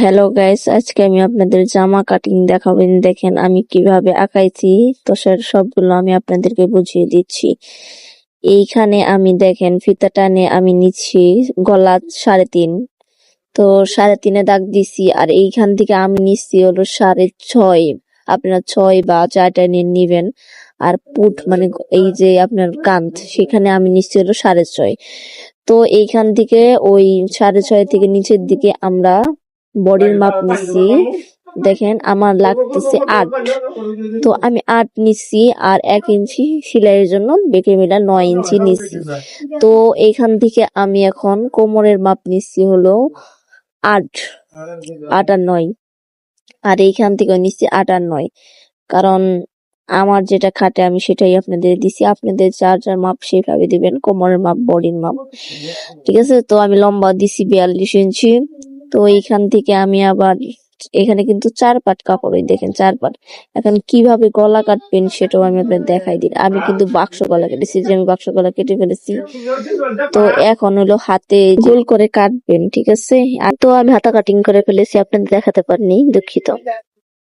Hello guys, আজকে আমি আপনাদের জামা কাটিং দেখাবেন। দেখেন আমি কিভাবে আঁকাইছি, তো সবগুলো আমি আপনাদেরকে বুঝিয়ে দিচ্ছি। এইখানে আমি দেখেন ফিতা টানে আমি নিচ্ছি গলা 3.5, তো 3.5 দাগ দিছি। আর এইখান থেকে আমি নিচ্ছি হলো 6.5, আপনারা 6 বা 4টা নিয়ে নিবেন। আর পুট মানে এই যে আপনার কাঁধ, সেখানে আমি নিচ্ছি হলো 6.5। তো এইখান থেকে ওই 6.5 থেকে নিচের দিকে আমরা বডির মাপ নিচ্ছি। দেখেন আমার লাগতেছে 8, তো আমি 8 নিচ্ছি। আর 1 ইঞ্চি সেলাইয়ের জন্য বেঁকে মিলা 9 ইঞ্চি নিচ্ছি। তো এইখান থেকে আমি এখন কোমরের মাপ নিচ্ছি হলো 8 আর 9। আর এইখান থেকে নিচ্ছি 8 আর 9, কারণ আমার যেটা খাটে আমি সেটাই আপনাদের দিছি। আপনাদের যার যার মাপ সেইভাবে দিবেন, কোমরের মাপ, বডির মাপ, ঠিক আছে। তো আমি লম্বা দিছি 42 ইঞ্চি। তো এইখান থেকে আমি আবার এখানে কিন্তু 4 পাট কাপড়, দেখেন 4 পাট। এখন কিভাবে গলা কাটবেন সেটাও আমি আপনাদের দেখাই দিই। আমি কিন্তু বাক্স গলা কেটেছি, যে আমি বাক্স গলা কেটে ফেলেছি। তো এখন হলো হাতে গোল করে কাটবেন, ঠিক আছে। আর তো আমি হাতা কাটিং করে ফেলেছি, আপনাদের দেখাতে পারিনি, দুঃখিত।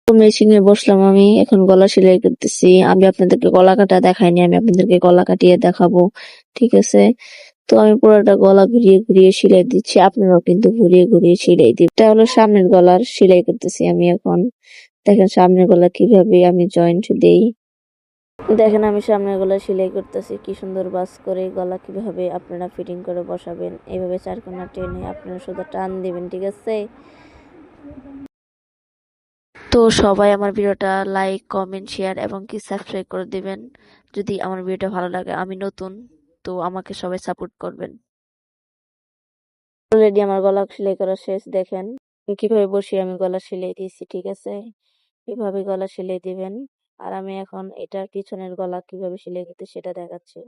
তো মেশিনে বসলাম, আমি এখন গলা সেলাই করতেছি। আমি আপনাদেরকে গলা কাটা দেখাইনি, আমি আপনাদেরকে গলা কাটিয়ে দেখাবো, ঠিক আছে। তো আমি পুরোটা গলা ঘুরিয়ে ঘুরিয়ে সেলাই দিচ্ছি, আপনারাও কিন্তু ঘুরিয়ে ঘুরিয়ে সেলাই দিন। এটা হলো সামনের গলার সেলাই করতেছি আমি এখন। দেখেন সামনের গলা কিভাবে আমি জয়েন্ট দেই। দেখেন আমি সামনের গলা সেলাই করতেছি, কি সুন্দর বাস করে গলা কিভাবে আপনারা ফিটিং করে বসাবেন। এইভাবে 4 কোণা টেনে আপনারা শুধু টান দিবেন, ঠিক আছে। তো সবাই আমার ভিডিওটা লাইক, কমেন্ট, শেয়ার এবং কি সাবস্ক্রাইব করে দিবেন যদি আমার ভিডিওটা ভালো লাগে। আমি নতুন, তো আমাকে সবাই সাপোর্ট করবেন। অলরেডি আমার গলা সেলাই করা শেষ। দেখেন কিভাবে বসিয়ে আমি গলা সেলাই দিয়েছি, ঠিক আছে। এভাবে গলা সেলাই দিবেন। আর আমি এখন এটার পিছনের গলা কিভাবে সেলাই করতে সেটা দেখাচ্ছি।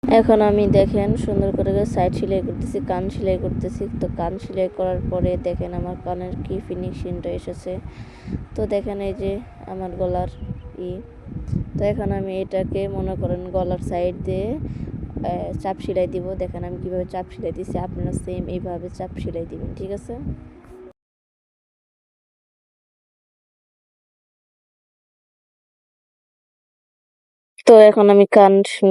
এখন আমি দেখেন সুন্দর করে সাইড সেলাই করতেছি, কান সেলাই করতেছি। তো কান সেলাই করার পরে দেখেন আমার কানের কি ফিনিশিংটা এসেছে। তো দেখেন এই যে আমার গলার তো এখন আমি এটাকে মনে করেন গলার সাইড দিয়ে চাপ সেলাই দিব। দেখেন আমি কিভাবে চাপ সেলাই দিচ্ছি, আপনারা সেম এইভাবে চাপ সেলাই দিবেন, ঠিক আছে। তো এখন আমি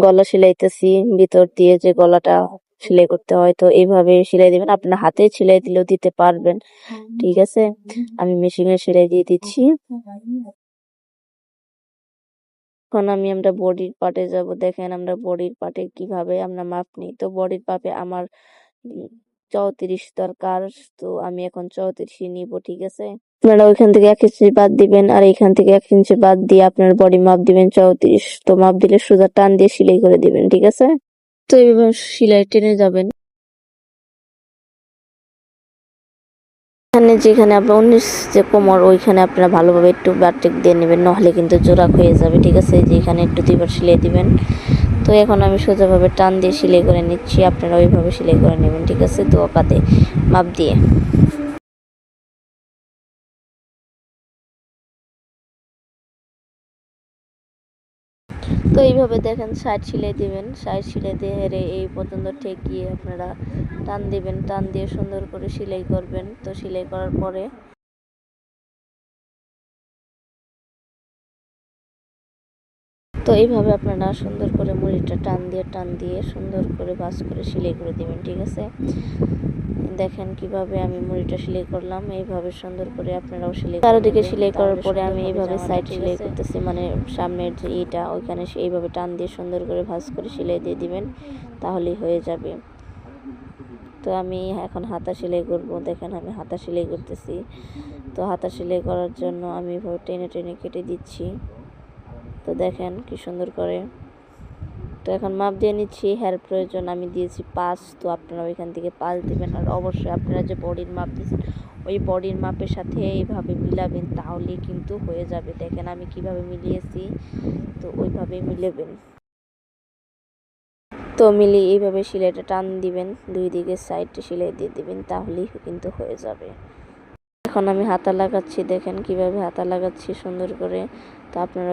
গলা সেলাইতেছি, ভিতর দিয়ে যে গলাটা সেলাই করতে হয়। তো এইভাবে সেলাই দিবেন, আপনার হাতে সেলাই দিলেও দিতে পারবেন, ঠিক আছে। আমি মেশিনে সেলাই দিয়ে দিচ্ছি। এখন আমরা বডির পার্টে যাব। দেখেন আমরা বডির পার্টে কিভাবে আমরা মাপ নিই। তো বডির পার্টে আমার 34 দরকার, তো আমি এখন 34 নিব, ঠিক আছে। আপনারা ওইখান থেকে 1 ইঞ্চি বাদ দিবেন, আর এইখান থেকে 1 ইঞ্চি বাদ দিয়ে আপনার বডি মাপ দিবেন 34। তো মাপ দিলে সোজা টান দিয়ে সেলাই করে দিবেন, ঠিক আছে। তো এইভাবে সেলাই টেনে যাবেন। যেখানে আপনার 19 যে কোমর, ওইখানে আপনারা ভালোভাবে একটু বাটিক দিয়ে নেবেন, নাহলে কিন্তু জোড়া হয়ে যাবে, ঠিক আছে। যেখানে একটু 2বার সেলাই দিবেন। তো এখন আমি সোজাভাবে টান দিয়ে সেলাই করে নিচ্ছি, আপনারা ওইভাবে সেলাই করে নেবেন, ঠিক আছে। তো কাতে মাপ দিয়ে তো এইভাবে দেখেন সাইড সেলাই দিবেন, সাইড সেলাই দিয়ে এই পর্যন্ত ঠেকিয়ে আপনারা টান দিবেন, টান দিয়ে সুন্দর করে সেলাই করবেন। তো সেলাই করার পরে তো এইভাবে আপনারা সুন্দর করে মুড়িটা টান দিয়ে সুন্দর করে ভাঁজ করে সেলাই করে দিবেন, ঠিক আছে। দেখেন কিভাবে আমি মুড়িটা সেলাই করলাম, এইভাবে সুন্দর করে আপনারাও সেলাই। চারিদিকে সেলাই করার পরে আমি এইভাবে সাইড সেলাই করতেছি, মানে সামনের যে এইটা ওইখানে এইভাবে টান দিয়ে সুন্দর করে ভাঁজ করে সেলাই দিয়ে দিবেন, তাহলেই হয়ে যাবে। তো আমি এখন হাতা সেলাই করব। দেখেন আমি হাতা সেলাই করতেছি। তো হাতা সেলাই করার জন্য আমি এইভাবে টেনে টেনে কেটে দিচ্ছি। তো দেখেন কি সুন্দর করে। তো এখন মাপ দিয়ে নিচ্ছি, হেয়ার প্রয়োজন আমি দিয়েছি 5। তো আপনারা ওইখান থেকে 5 দিবেন। আর অবশ্যই আপনারা যে বডির মাপ দিয়েছেন ওই বডির মাপের সাথে এইভাবে মিলাবেন, তাহলেই কিন্তু হয়ে যাবে। দেখেন আমি কিভাবে মিলিয়েছি, তো ওইভাবেই মিলাবেন। তো মিলিয়ে এইভাবে সেলাইটা টান দিবেন, 2 দিকে সাইডে সেলাই দিয়ে দিবেন, তাহলেই কিন্তু হয়ে যাবে। এখন আমি হাতা লাগাচ্ছি, দেখেন কিভাবে হাতা লাগাচ্ছি সুন্দর করে। তো আপনারা